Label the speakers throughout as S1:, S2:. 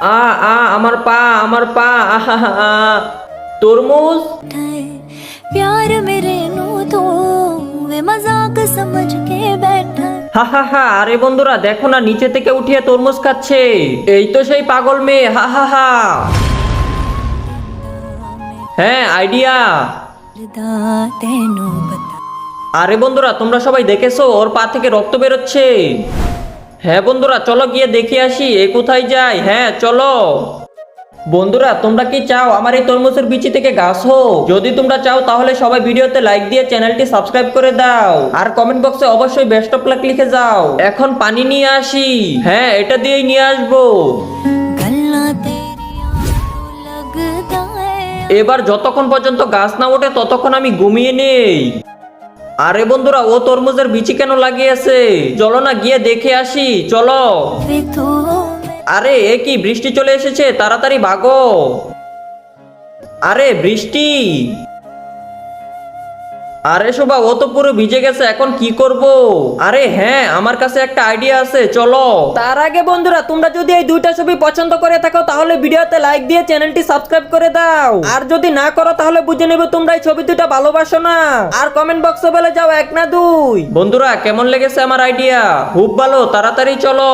S1: আমার পা, আমার পা। আহা তরমুজ।
S2: प्यार मेरे नू तो वे मजाक समझ के बैठा।
S1: হা হা হা, আরে বন্ধুরা দেখো না, নিচে থেকে উঠিয়ে তরমুজ খাচ্ছে। এই তো সেই পাগল মেয়ে। হা হা হা। হ্যাঁ, আইডিয়া।
S2: तेनू बता
S1: আরে বন্ধুরা তোমরা সবাই দেখেছো ওর পা থেকে রক্ত বেরোচ্ছে। হ্যাঁ বন্ধুরা চলো গিয়ে দেখে আসি এ কোথায় যায়। হ্যাঁ চলো। বন্ধুরা তোমরা কি চাও আমার এই তরমুজের বিচি থেকে গাছ হোক? যদি তোমরা চাও তাহলে সবাই ভিডিওতে লাইক দিয়ে চ্যানেলটি সাবস্ক্রাইব করে দাও আর কমেন্ট বক্সে অবশ্যই বেস্ট অফ লাক লিখে যাও। এখন পানি নিয়ে আসি। হ্যাঁ এটা দিয়েই নিয়ে আসবো।
S2: गल्ला तेरी आंखों लगदा है।
S1: এবার যতক্ষণ পর্যন্ত গাছ না ওঠে ততক্ষণ আমি ঘুমিয়ে নেই। আরে বন্ধুরা ও তরমুজের বিচি কেন লাগিয়েছে? চলো না গিয়ে দেখে আসি, চলো।
S2: वे तू
S1: আরে এ কি, বৃষ্টি চলে এসেছে, তাড়াতাড়ি ভাগো। আরে বৃষ্টি। আরে শোভা ও তো পুরো ভিজে গেছে, এখন কি করব? আরে হ্যাঁ আমার কাছে একটা আইডিয়া আছে, চলো। তার আগে বন্ধুরা তোমরা যদি এই দুইটা ছবি পছন্দ করে থাকো তাহলে ভিডিওতে লাইক দিয়ে চ্যানেলটি সাবস্ক্রাইব করে দাও। আর যদি না করো তাহলে বুঝে নেবে তোমরা এই ছবি দুটো ভালোবাসো না। আর কমেন্ট বক্সে বলে যাও 1 না 2। বন্ধুরা কেমন লেগেছে আমার আইডিয়া? খুব ভালো, তাড়াতাড়ি চলো।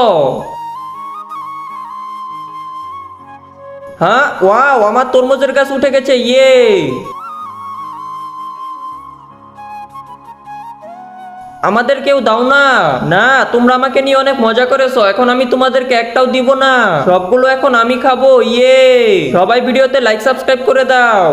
S1: হ্যাঁ ওয়াও, আমার তরমুজের গাছ উঠে গেছে, ইয়ে। আমাদের কেউ দাও না। না তোমরা আমাকে নিয়ে অনেক মজা করেছো, এখন আমি তোমাদেরকে একটাও দিব না, সবগুলো এখন আমি খাবো, ইয়ে। সবাই ভিডিওতে লাইক সাবস্ক্রাইব করে দাও।